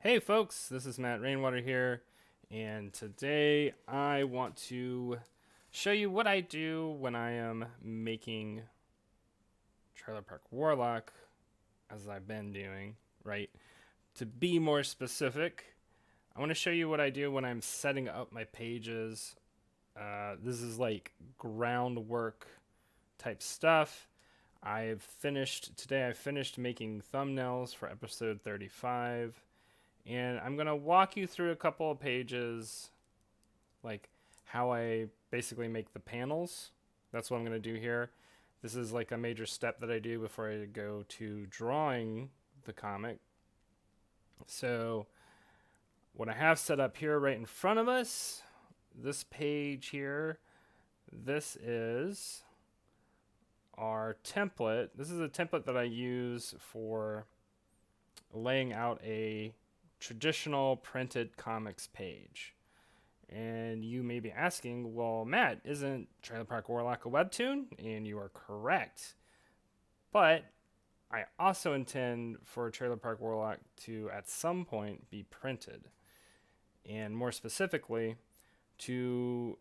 Hey folks, this is Matt Rainwater here, and today I want to show you what I do when I am making Trailer Park Warlock, as I've been doing, right? To be more specific, I want to show you what I do when I'm setting up my pages. This is like groundwork type stuff. I finished making thumbnails for episode 35. And I'm going to walk you through a couple of pages, like how I basically make the panels. That's what I'm going to do here. This is like a major step that I do before I go to drawing the comic. So, what I have set up here right in front of us, this page here, this is our template. This is a template that I use for laying out a traditional printed comics page. And you may be asking, well, Matt, isn't Trailer Park Warlock a webtoon? And you are correct. But I also intend for Trailer Park Warlock to, at some point, be printed. And more specifically, to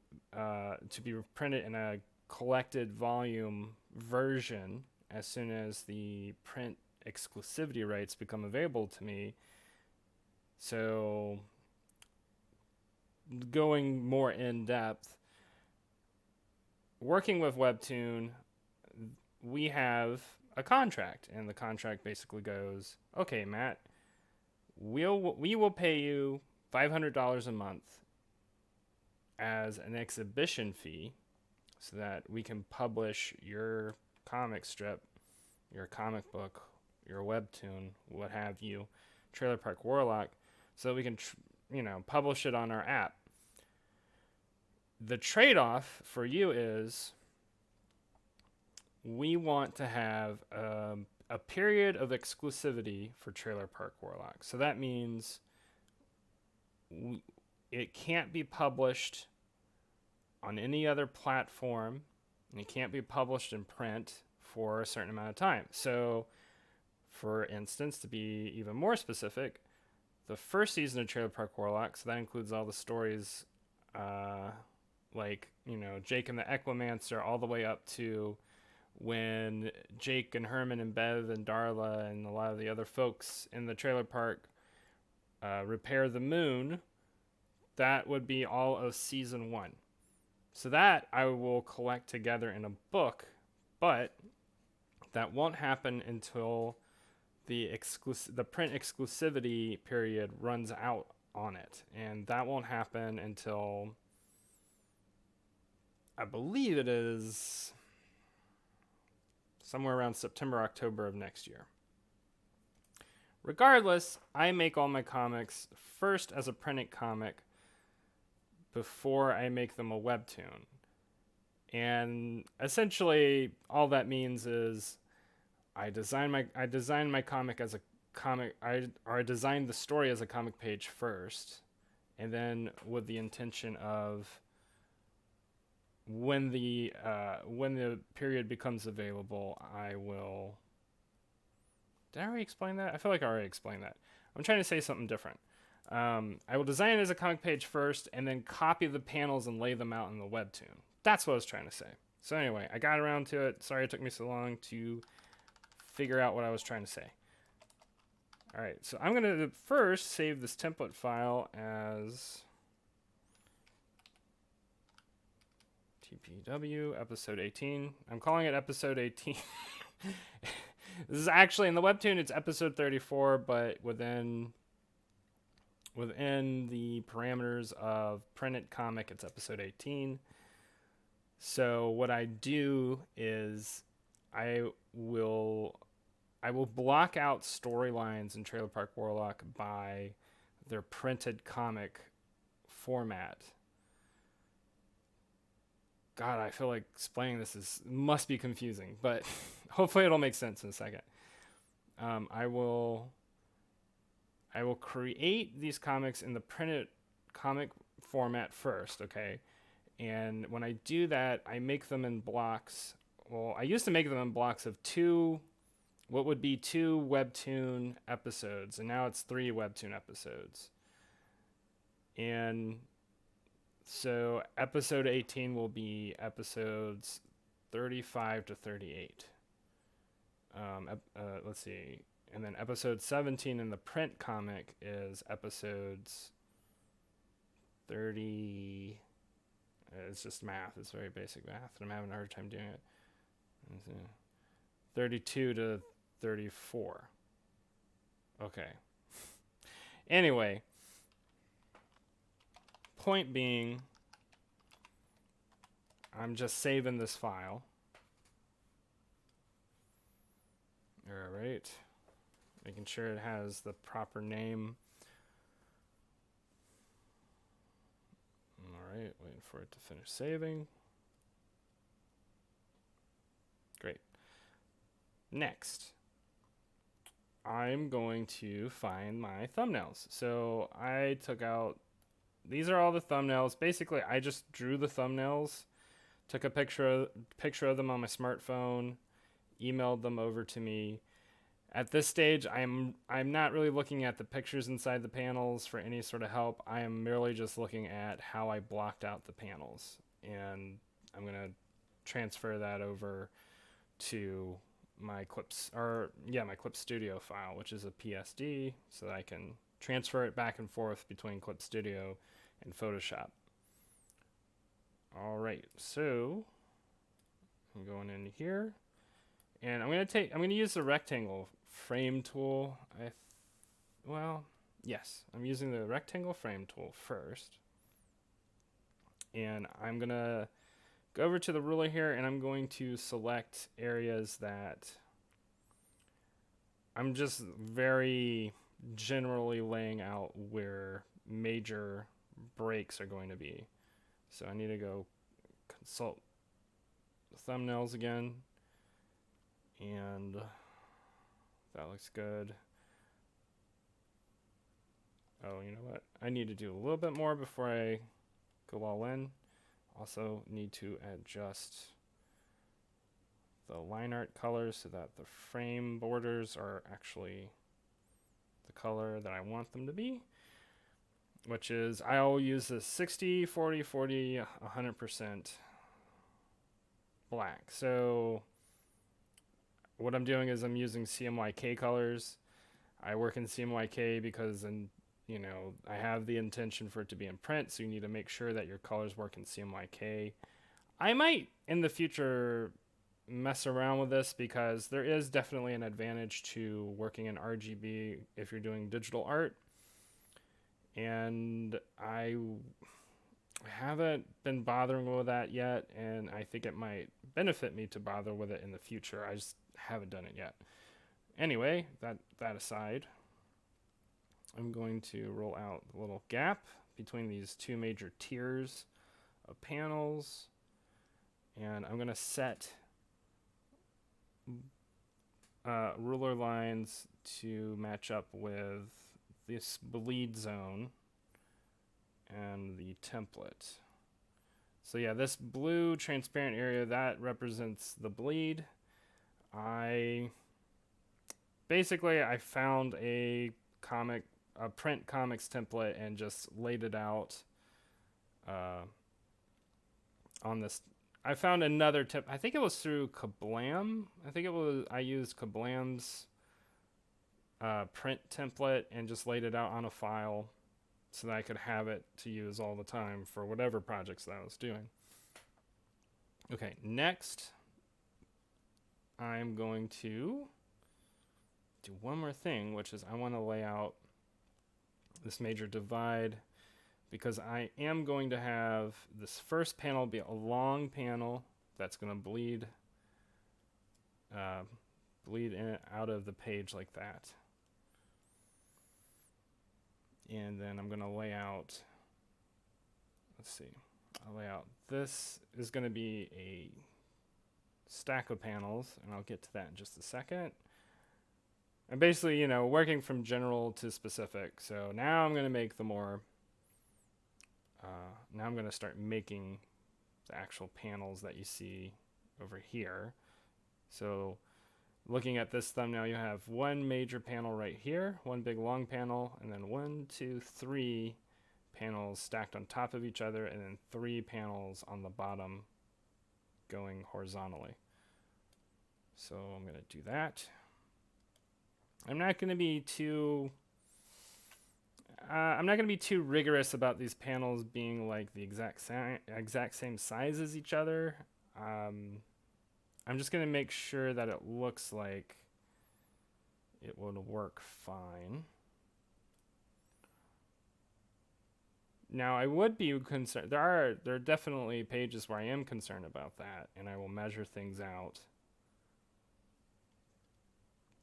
be printed in a collected volume version as soon as the print exclusivity rights become available to me. So, going more in depth, working with Webtoon, we have a contract, and the contract basically goes, okay, Matt, we will pay you $500 a month as an exhibition fee so that we can publish your comic strip, your comic book, your webtoon, what have you, Trailer Park Warlock, so that we can publish it on our app. The trade-off for you is we want to have a period of exclusivity for Trailer Park Warlock. So that means it can't be published on any other platform, and it can't be published in print for a certain amount of time. So, for instance, to be even more specific, the first season of Trailer Park Warlock, so that includes all the stories like, Jake and the Equimancer, all the way up to when Jake and Herman and Bev and Darla and a lot of the other folks in the trailer park repair the moon. That would be all of season 1. So that I will collect together in a book, but that won't happen until the print exclusivity period runs out on it, and that won't happen until I believe it is somewhere around September, October of next year. Regardless, I make all my comics first as a printed comic before I make them a webtoon. And essentially all that means is I design my comic as a comic I designed the story as a comic page first, and then with the intention of when the period becomes available, I will. Did I already explain that? I feel like I already explained that. I'm trying to say something different. I will design it as a comic page first, and then copy the panels and lay them out in the webtoon. That's what I was trying to say. So anyway, I got around to it. Sorry it took me so long to figure out what I was trying to say. All right, so I'm going to first save this template file as TPW episode 18. I'm calling it episode 18. This is actually in the webtoon, it's episode 34, but within the parameters of printed comic, it's episode 18. So what I do is I will block out storylines in Trailer Park Warlock by their printed comic format. God, I feel like explaining this must be confusing, but hopefully it'll make sense in a second. I will create these comics in the printed comic format first, okay? And when I do that, I make them in blocks. Well, I used to make them in blocks of 2 what would be 2 webtoon episodes, and now it's 3 webtoon episodes. And so episode 18 will be episodes 35 to 38. Let's see. And then episode 17 in the print comic is episodes 30. It's just math. It's very basic math, and I'm having a hard time doing it. 32 to 34. Okay. Anyway, point being, I'm just saving this file. All right. Making sure it has the proper name. All right, waiting for it to finish saving. Great. Next, I'm going to find my thumbnails. So I took out, these are all the thumbnails. Basically, I just drew the thumbnails, took a picture of them on my smartphone, emailed them over to me. At this stage, I'm not really looking at the pictures inside the panels for any sort of help. I am merely just looking at how I blocked out the panels. And I'm going to transfer that over to my my Clip Studio file, which is a PSD, so that I can transfer it back and forth between Clip Studio and Photoshop. All right, so I'm going in here, and I'm going to use the rectangle frame tool. Yes, I'm using the rectangle frame tool first, and I'm going to go over to the ruler here, and I'm going to select areas that I'm just very generally laying out where major breaks are going to be. So I need to go consult the thumbnails again, and that looks good. Oh, you know what? I need to do a little bit more before I go all in. Also need to adjust the line art colors so that the frame borders are actually the color that I want them to be, which is, I'll use the 60, 40, 40, 100% black. So what I'm doing is I'm using CMYK colors. I work in CMYK because I have the intention for it to be in print, so you need to make sure that your colors work in CMYK. I might, in the future, mess around with this because there is definitely an advantage to working in RGB if you're doing digital art. And I haven't been bothering with that yet, and I think it might benefit me to bother with it in the future. I just haven't done it yet. Anyway, that aside, I'm going to roll out the little gap between these 2 major tiers of panels, and I'm going to set ruler lines to match up with this bleed zone and the template. So yeah, this blue transparent area, that represents the bleed. I found a print comics template and just laid it out on this. I found another tip. I think it was through Kablam. I used Kablam's print template and just laid it out on a file so that I could have it to use all the time for whatever projects that I was doing. Okay, next I'm going to do one more thing, which is I want to lay out this major divide, because I am going to have this first panel be a long panel that's going to bleed in out of the page like that. And then I'm going to lay out, I'll lay out, this is going to be a stack of panels, and I'll get to that in just a second. And basically, working from general to specific. So now I'm going to make now I'm going to start making the actual panels that you see over here. So looking at this thumbnail, you have one major panel right here, one big long panel, and then 1, 2, 3 panels stacked on top of each other, and then 3 panels on the bottom going horizontally. So I'm going to do that. I'm not going to be too rigorous about these panels being like the exact same size as each other. I'm just going to make sure that it looks like it would work fine. Now, I would be concerned. There are definitely pages where I am concerned about that, and I will measure things out.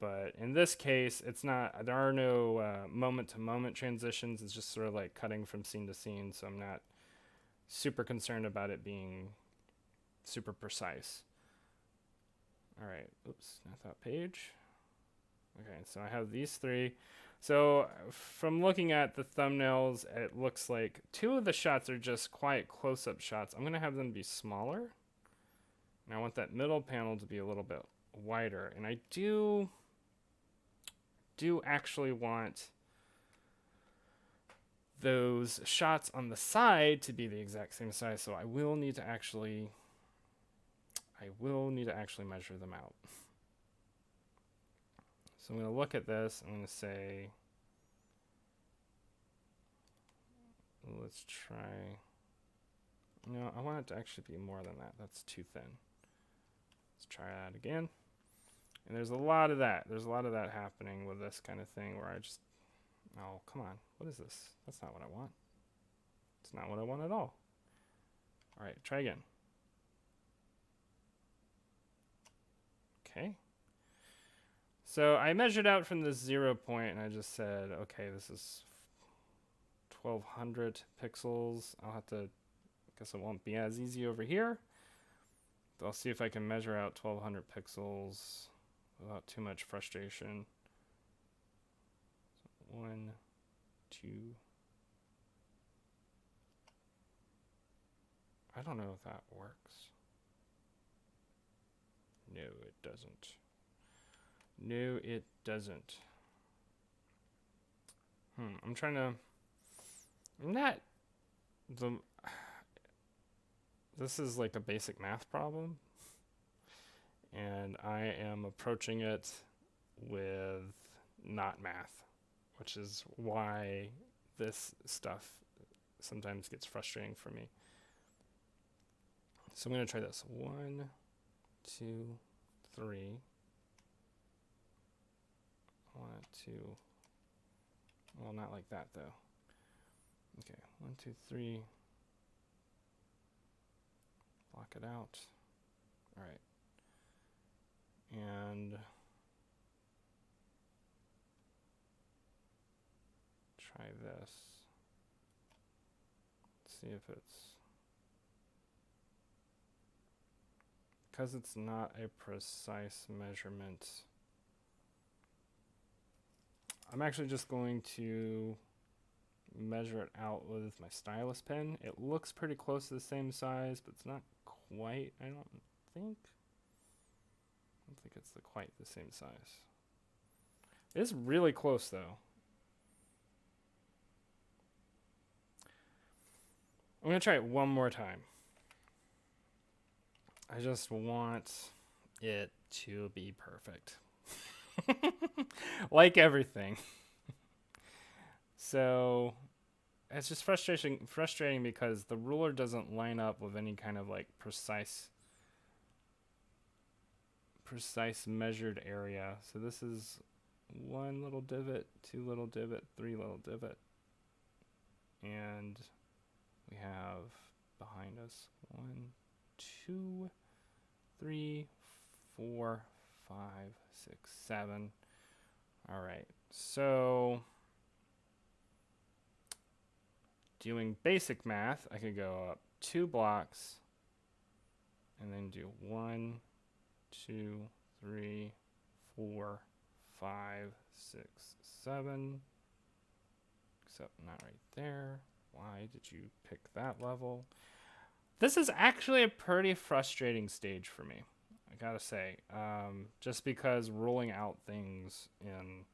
But in this case, it's not. There are no moment-to-moment transitions. It's just sort of like cutting from scene to scene, so I'm not super concerned about it being super precise. All right. Oops, not that page. Okay, so I have these 3. So from looking at the thumbnails, it looks like 2 of the shots are just quiet close-up shots. I'm going to have them be smaller. And I want that middle panel to be a little bit wider. And I do actually want those shots on the side to be the exact same size. So I will need to actually measure them out. So I'm going to look at this. I'm going to say, let's try. No, I want it to actually be more than that. That's too thin. Let's try that again. And there's a lot of that. There's a lot of that happening with this kind of thing where I just, oh, come on. What is this? That's not what I want. It's not what I want at all. All right, try again. Okay. So I measured out from this 0 point, and I just said, okay, this is 1200 pixels. I'll have to, guess it won't be as easy over here. But I'll see if I can measure out 1200 pixels without too much frustration. So 1, 2. I don't know if that works. No, it doesn't. No, it doesn't. I'm trying to. This is like a basic math problem, and I am approaching it with not math, which is why this stuff sometimes gets frustrating for me. So I'm going to try this. 1, 2, 3. 1, 2. Well, not like that though. Okay, 1, 2, 3. Block it out. All right. And try this. Let's see if it's, because it's not a precise measurement. I'm actually just going to measure it out with my stylus pen. It looks pretty close to the same size, but it's not quite, I don't think it's quite the same size. It's really close though. I'm going to try it one more time. I just want it to be perfect. Like everything. So it's just frustrating because the ruler doesn't line up with any kind of like precise measured area. So this is 1 little divot, 2 little divot, 3 little divot. And we have behind us 1, 2, 3, 4, 5, 6, 7. All right. So doing basic math, I could go up 2 blocks and then do 1, 2, 3, 4, 5, 6, 7. Except not right there. Why did you pick that level? This is actually a pretty frustrating stage for me. I gotta say. Just because rolling out things in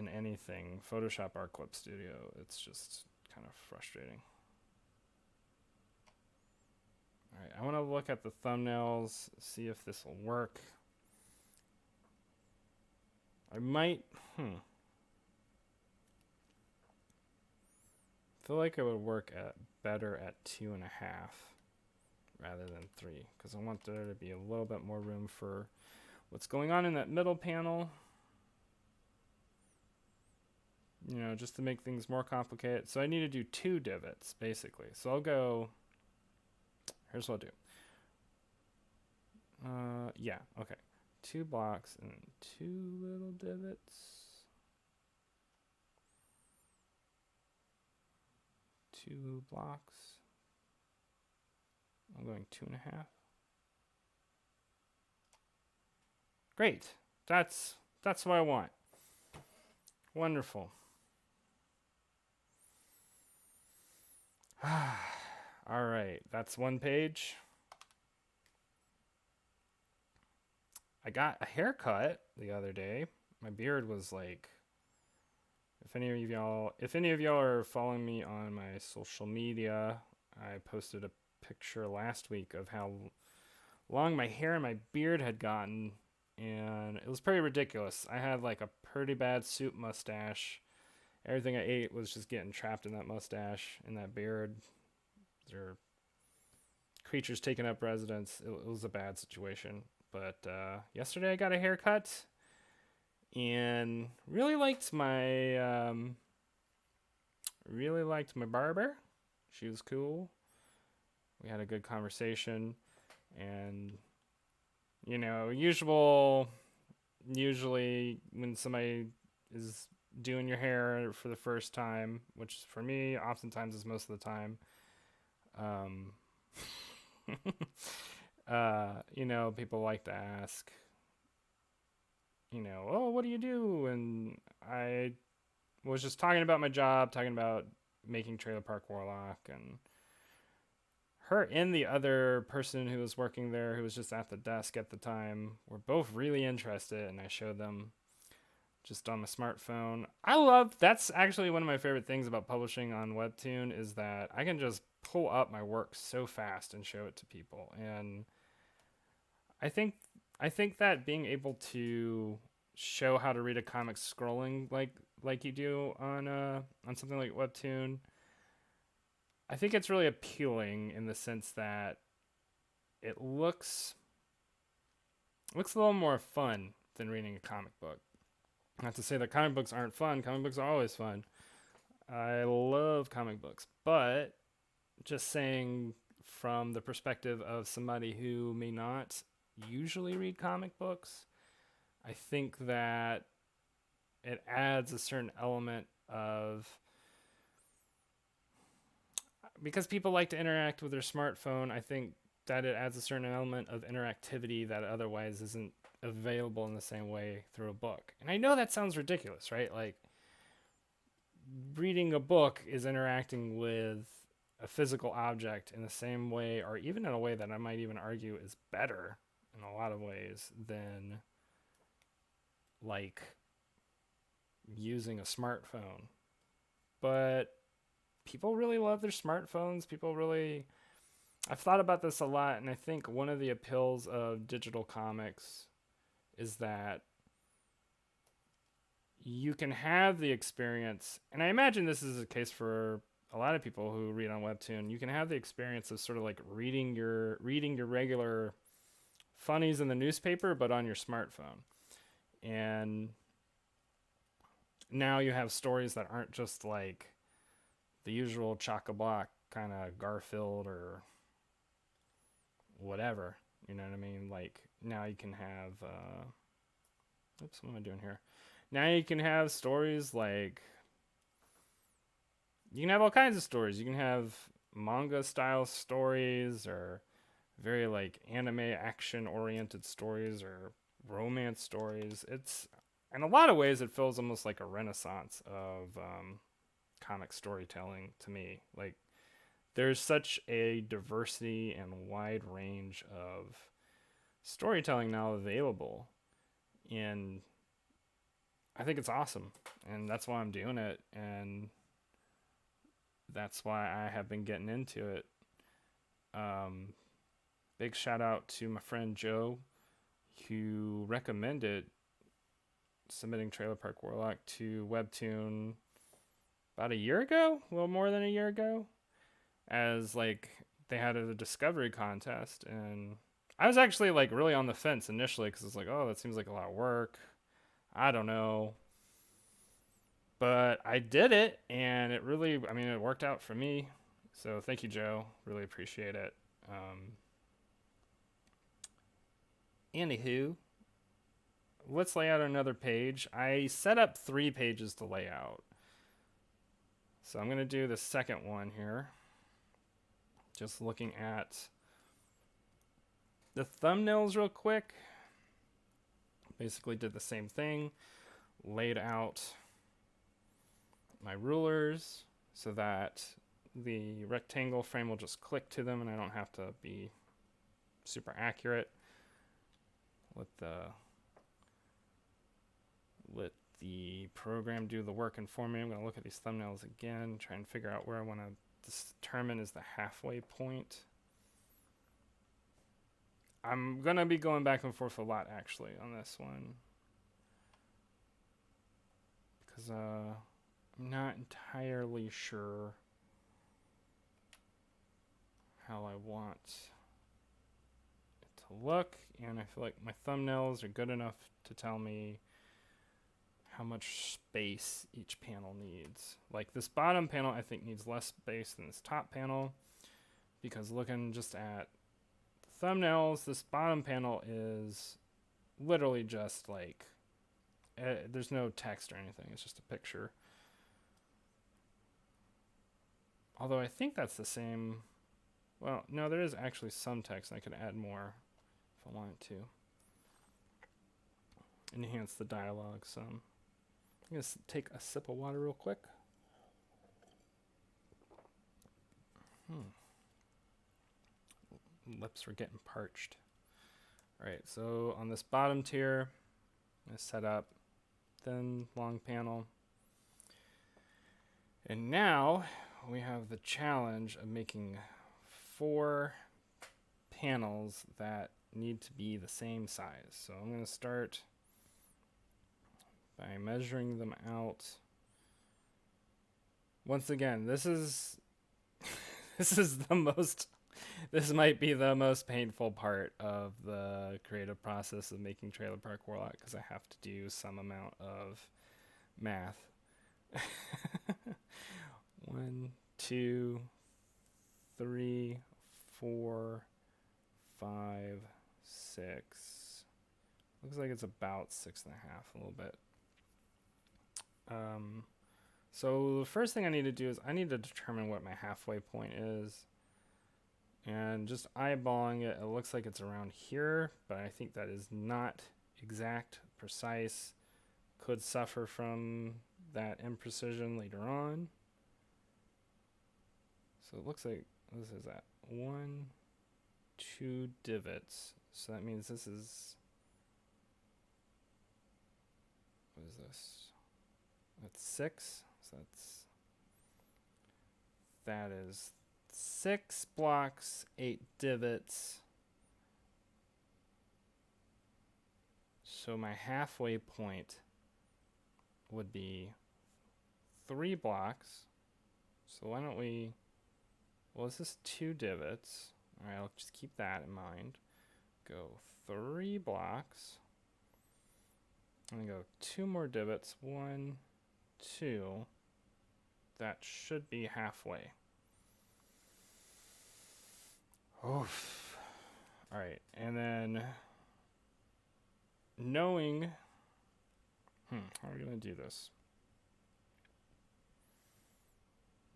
anything, Photoshop or Clip Studio, it's just kind of frustrating. All right, I want to look at the thumbnails, see if this will work. I might, feel like it would work better at 2.5 rather than 3, because I want there to be a little bit more room for what's going on in that middle panel. You know, just to make things more complicated. So I need to do 2 divots, basically. So I'll go, here's what I'll do. Yeah, okay. 2 blocks and 2 little divots. 2 blocks. I'm going 2.5. Great. That's what I want. Wonderful. All right, that's 1 page. I got a haircut the other day. My beard was like, if any of y'all are following me on my social media, I posted a picture last week of how long my hair and my beard had gotten, and it was pretty ridiculous. I had like a pretty bad soup mustache. Everything I ate was just getting trapped in that mustache and that beard. There are creatures taking up residence. It was a bad situation. But yesterday I got a haircut and really liked my barber. She was cool. We had a good conversation, and you know, usually when somebody is doing your hair for the first time, which for me oftentimes is most of the time, you know, people like to ask, you know, oh, what do you do? And I was just talking about my job, talking about making Trailer Park Warlock, and her and the other person who was working there, who was just at the desk at the time, were both really interested, and I showed them just on my smartphone. That's actually one of my favorite things about publishing on Webtoon, is that I can just pull up my work so fast and show it to people. And I think that being able to show how to read a comic scrolling like you do on something like Webtoon, I think it's really appealing in the sense that it looks a little more fun than reading a comic book. Not to say that comic books aren't fun. Comic books are always fun. I love comic books, but just saying from the perspective of somebody who may not usually read comic books, I think that it adds a certain element of, because people like to interact with their smartphone, I think that it adds a certain element of interactivity that otherwise isn't available in the same way through a book. And I know that sounds ridiculous, right? Like, reading a book is interacting with a physical object in the same way, or even in a way that I might even argue is better in a lot of ways than like using a smartphone. But people really love their smartphones. I've thought about this a lot, and I think one of the appeals of digital comics is that you can have the experience, and I imagine this is the case for a lot of people who read on Webtoon. You can have the experience of sort of like reading your regular funnies in the newspaper, but on your smartphone. And now you have stories that aren't just like the usual chock-a-block kind of Garfield or whatever, you know what I mean? Like, now you can have oops, what am I doing here? Now you can have stories like, you can have all kinds of stories. You can have manga style stories, or very like anime action oriented stories, or romance stories. It's, in a lot of ways, it feels almost like a renaissance of comic storytelling to me. Like, there's such a diversity and wide range of storytelling now available, and I think it's awesome, and that's why I'm doing it, and that's why I have been getting into it. Um, Big shout out to my friend Joe, who recommended submitting Trailer Park Warlock to Webtoon about a year ago, a little more than a year ago, as like they had a discovery contest, and I was actually like really on the fence initially because it's like, oh, that seems like a lot of work. I don't know, but I did it, and it really, I mean, it worked out for me. So thank you, Joe. Really appreciate it. Anywho, let's lay out another page. I set up 3 pages to lay out. So I'm going to do the second one here. Just looking at the thumbnails real quick. Basically did the same thing. Laid out my rulers so that the rectangle frame will just click to them and I don't have to be super accurate. Let the program do the work and for me. I'm going to look at these thumbnails again, try and figure out where I want to determine is the halfway point. I'm going to be going back and forth a lot actually on this one, because I'm not entirely sure how I want it to look, and I feel like my thumbnails are good enough to tell me how much space each panel needs. Like this bottom panel I think needs less space than this top panel, because looking just at the thumbnails, this bottom panel is literally just like there's no text or anything, it's just a picture. Although I think that's the same. Well, no, there is actually some text. I could add more if I wanted to. Enhance the dialogue some. I'm going to take a sip of water real quick. Lips were getting parched. Alright, so on this bottom tier, I'm going to set up thin, long panel. And now we have the challenge of making 4 panels that need to be the same size. So I'm going to start by measuring them out. Once again, this is this might be the most painful part of the creative process of making Trailer Park Warlock, because I have to do some amount of math. 1, 2, 3, 4, 5, 6. Looks like it's about 6.5, a little bit. So the first thing I need to do is I need to determine what my halfway point is. And just eyeballing it, it looks like it's around here, but I think that is not exact, precise. Could suffer from that imprecision later on. So it looks like, this is that 1, 2 divots. So that means this is, what is this? That's 6. So that is 6 blocks, 8 divots. So my halfway point would be 3 blocks. So why don't we, well, this is 2 divots. All right, I'll just keep that in mind. Go 3 blocks. And go 2 more divots. 1, 2. That should be halfway. Oof. All right, and then knowing, how are we gonna do this?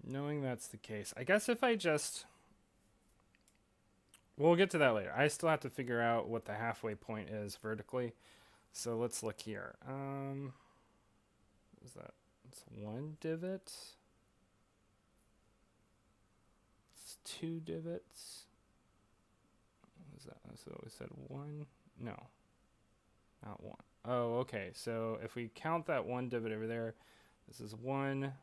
Knowing that's the case, I guess if I just, we'll get to that later. I still have to figure out what the halfway point is vertically. So let's look here. What is that? It's 1 divot. It's 2 divots. What is that? So we said 1. No, not 1. Oh, okay. So if we count that 1 divot over there, this is 1,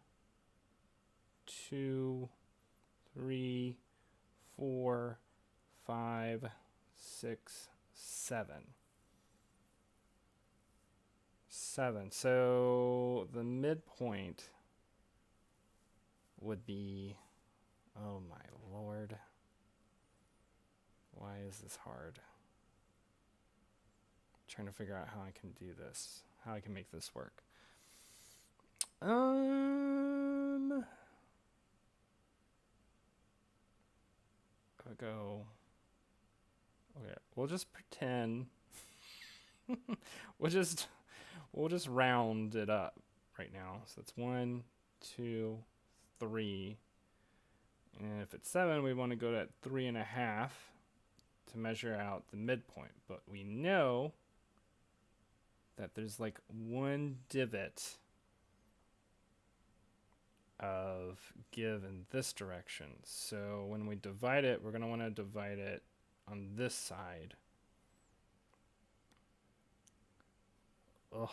2, 3, 4, 5, 6, 7. 7. So the midpoint would be, oh my lord. Why is this hard? Trying to figure out how I can do this, how I can make this work. I'll go. Okay, we'll just pretend. we'll just round it up right now. So it's 1, 2, 3, and if it's 7, we want to go to 3.5 to measure out the midpoint. But we know that there's like 1 divot of give in this direction. So when we divide it, we're going to want to divide it on this side. Oh. All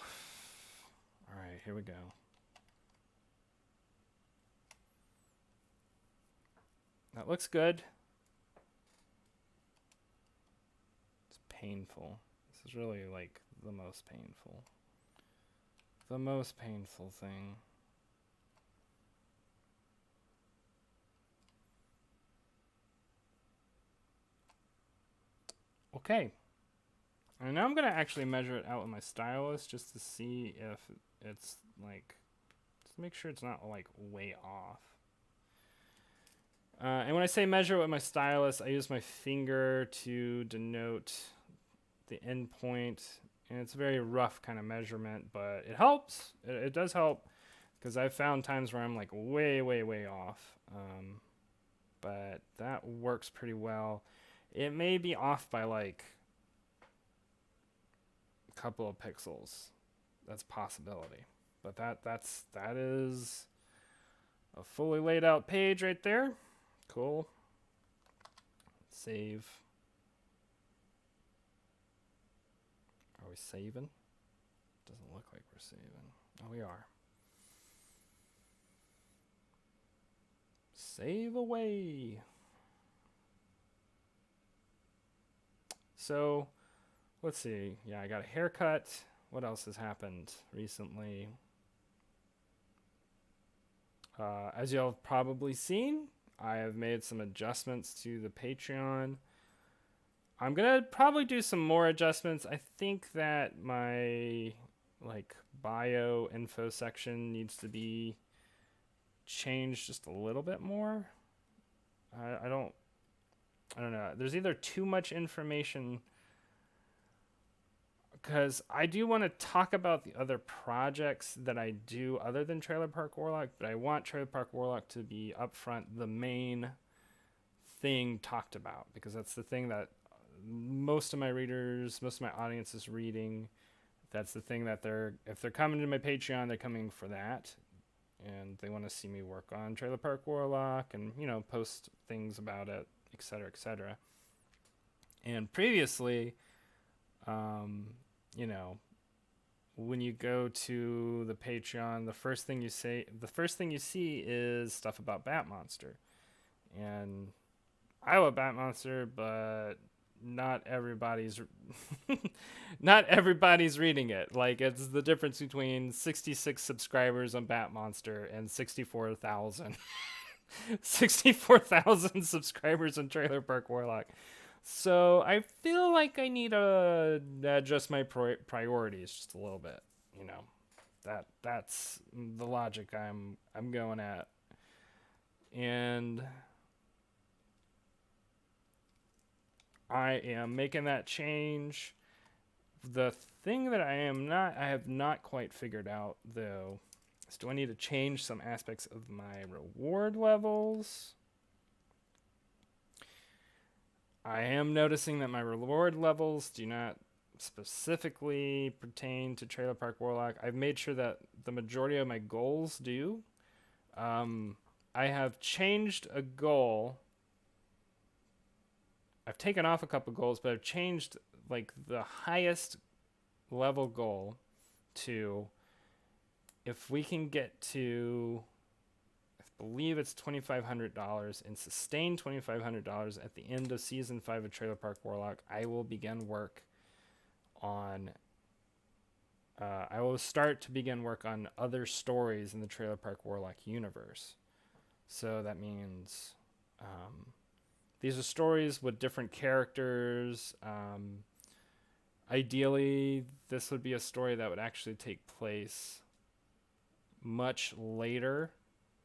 right, here we go. That looks good. It's painful. This is really like the most painful. The most painful thing. Okay. And now I'm going to actually measure it out with my stylus just to see if it's like, just make sure it's not like way off. And when I say measure with my stylus, I use my finger to denote the end point. And it's a very rough kind of measurement, but it helps. It does help because I've found times where I'm like way, way, way off. But that works pretty well. It may be off by like a couple of pixels. That's a possibility. But that is a fully laid out page right there. Cool. Save. Are we saving? Doesn't look like we're saving. Oh, we are. Save away. So, let's see. Yeah, I got a haircut. What else has happened recently? As y'all have probably seen, I have made some adjustments to the Patreon. I'm gonna probably do some more adjustments. I think that my like bio info section needs to be changed just a little bit more. I don't know. There's either too much information, because I do want to talk about the other projects that I do other than Trailer Park Warlock, but I want Trailer Park Warlock to be upfront the main thing talked about, because that's the thing that most of my readers, most of my audience is reading. That's the thing that if they're coming to my Patreon, they're coming for that. And they want to see me work on Trailer Park Warlock and, post things about it, etc., etc. And previously, when you go to the Patreon, the first thing you see is stuff about Batmonster. And I love Batmonster, but not everybody's reading it. Like, it's the difference between 66 subscribers on Batmonster and 64,000 subscribers on Trailer Park Warlock. So I feel like I need to adjust my priorities just a little bit. That's the logic I'm going at. And I am making that change. The thing that I have not quite figured out, though, is do I need to change some aspects of my reward levels? I am noticing that my reward levels do not specifically pertain to Trailer Park Warlock. I've made sure that the majority of my goals do. I have changed a goal I've taken off a couple goals, but I've changed like the highest level goal to, if we can get to, I believe it's $2,500 and sustain $2,500 at the end of season 5 of Trailer Park Warlock, I will begin work on. I will start to begin work on other stories in the Trailer Park Warlock universe. So that means these are stories with different characters. Ideally, this would be a story that would actually take place much later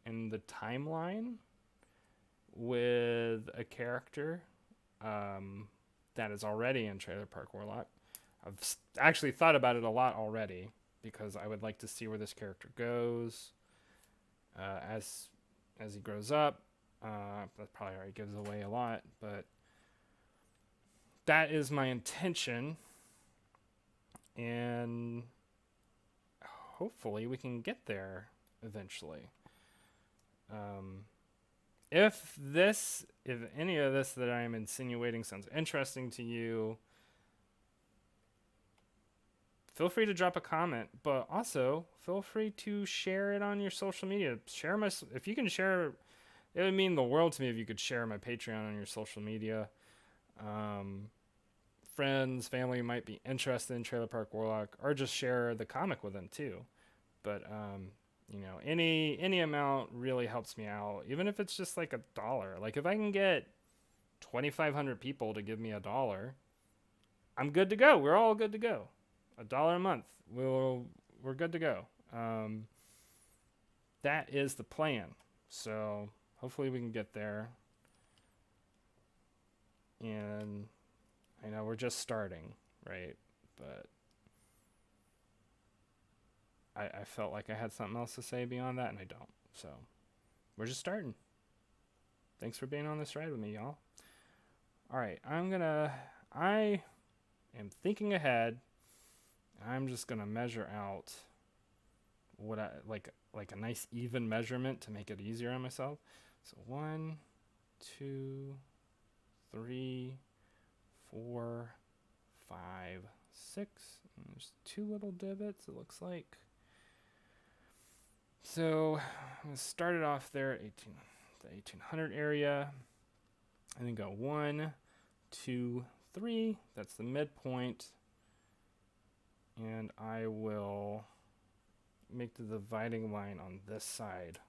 in the timeline with a character that is already in Trailer Park Warlock. I've actually thought about it a lot already because I would like to see where this character goes as he grows up. That probably already gives away a lot, but that is my intention, and hopefully we can get there eventually. If any of this that I am insinuating sounds interesting to you, feel free to drop a comment, but also feel free to share it on your social media. If you can share, it would mean the world to me if you could share my Patreon on your social media. Friends, family might be interested in Trailer Park Warlock, or just share the comic with them too. But any amount really helps me out, even if it's just like $1. Like if I can get 2,500 people to give me $1, I'm good to go. We're all good to go. $1 a month. We're good to go. That is the plan. So hopefully we can get there. And I know we're just starting, right? But I felt like I had something else to say beyond that, and I don't. So we're just starting. Thanks for being on this ride with me, y'all. All right, I am thinking ahead. I'm just gonna measure out what I like a nice even measurement to make it easier on myself. So 1, 2, 3, 4, 5, 6. And there's 2 little divots, it looks like. So I'm gonna start it off there, the 1800 area, and then go 1, 2, 3. That's the midpoint. And I will make the dividing line on this side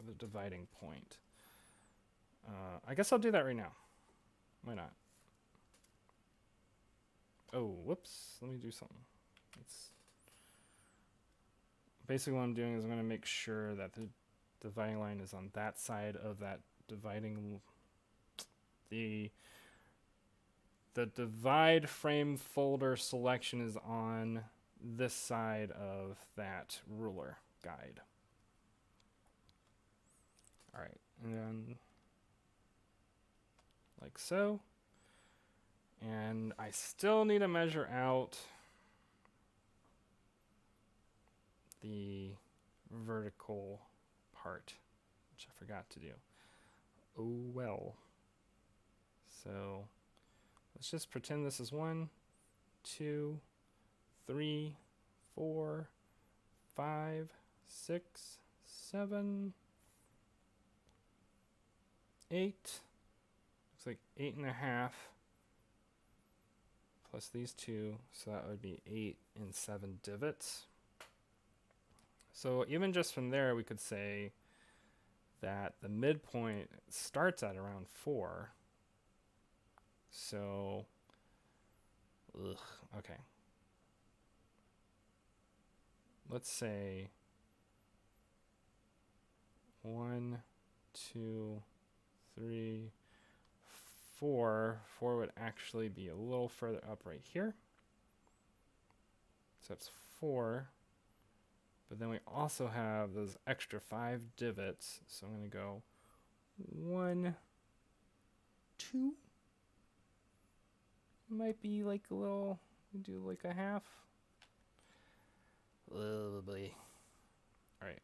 of the dividing point. I guess I'll do that right now. Why not? Oh, whoops. Let me do something. Basically what I'm doing is I'm going to make sure that the dividing line is on that side of that dividing. The divide frame folder selection is on this side of that ruler guide. All right, and then like so. And I still need to measure out the vertical part, which I forgot to do. Oh well. So let's just pretend this is 1, 2, 3, 4, 5, 6, 7, 8. Looks like 8.5 plus these 2, so that would be 8 and 7 divots. So even just from there, we could say that the midpoint starts at around 4. So, okay. Let's say 1, 2, 3, 4. 4 would actually be a little further up right here. So that's 4. But then we also have those extra 5 divots. So I'm going to go 1, 2. Might be like a little, do like a half. Oh boy. Alright.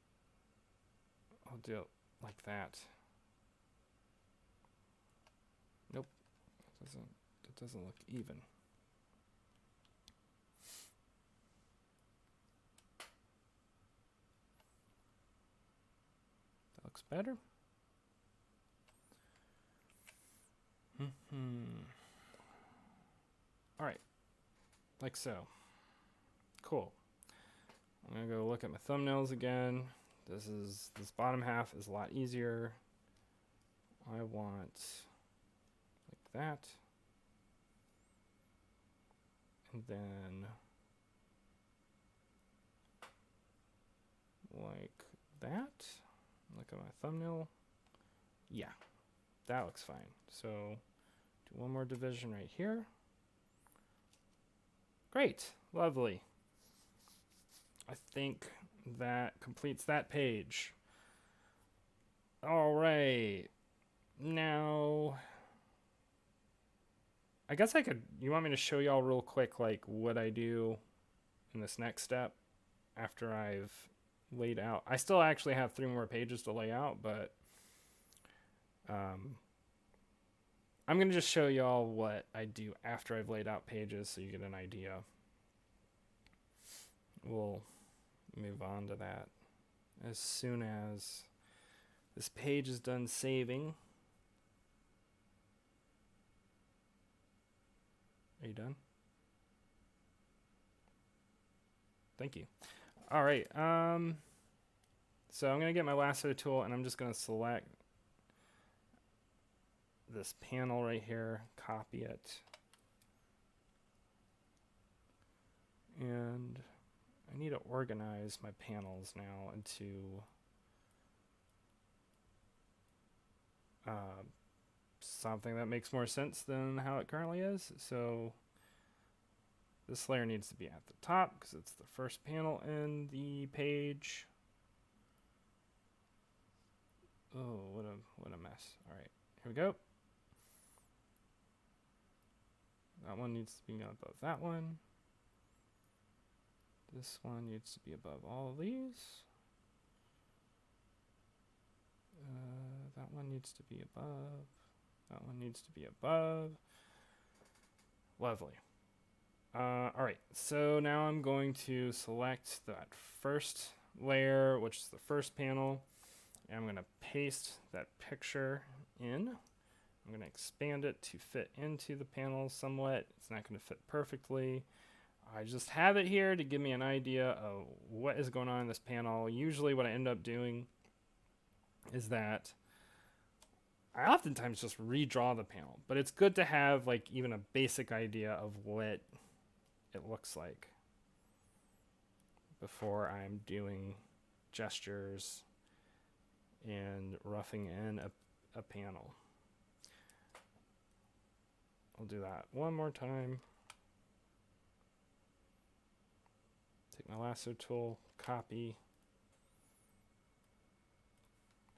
I'll do it like that. Nope. It doesn't look even. That looks better. All right, like so. Cool. I'm gonna go look at my thumbnails again. This bottom half is a lot easier. I want like that. And then like that. Look at my thumbnail. Yeah, that looks fine. So do one more division right here. Great, lovely. I think that completes that page. All right. Now, I guess you want me to show y'all real quick, like what I do in this next step after I've laid out. I still actually have 3 more pages to lay out, but I'm going to just show y'all what I do after I've laid out pages so you get an idea. We'll move on to that as soon as this page is done saving. Are you done? Thank you. All right. So I'm going to get my lasso tool and I'm just going to select this panel right here, copy it. And I need to organize my panels now into something that makes more sense than how it currently is. So this layer needs to be at the top because it's the first panel in the page. Oh, what a mess. All right, here we go. That one needs to be above that one. This one needs to be above all of these. That one needs to be above. That one needs to be above. Lovely. All right, so now I'm going to select that first layer, which is the first panel, and I'm going to paste that picture in. I'm going to expand it to fit into the panel somewhat. It's not going to fit perfectly. I just have it here to give me an idea of what is going on in this panel. Usually what I end up doing is that I oftentimes just redraw the panel, but it's good to have like even a basic idea of what it looks like before I'm doing gestures and roughing in a panel. I'll do that one more time. Take my lasso tool, copy,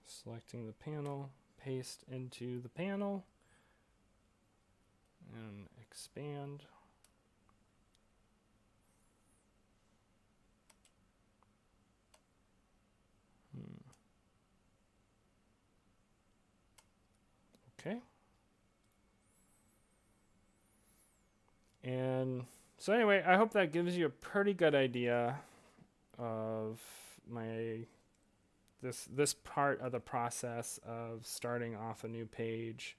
selecting the panel, paste into the panel, and expand. Okay. And so anyway, I hope that gives you a pretty good idea of this part of the process of starting off a new page.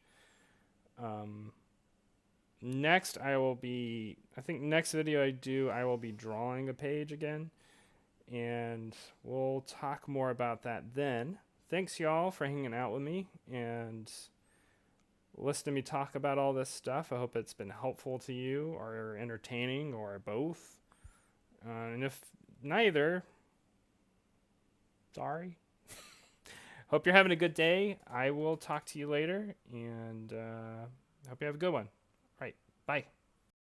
Next I think next video I will be drawing a page again, and we'll talk more about that then. Thanks y'all for hanging out with me and listen to me talk about all this stuff. I hope it's been helpful to you or entertaining or both. And if neither, sorry. Hope you're having a good day. I will talk to you later, and hope you have a good one. All right, bye.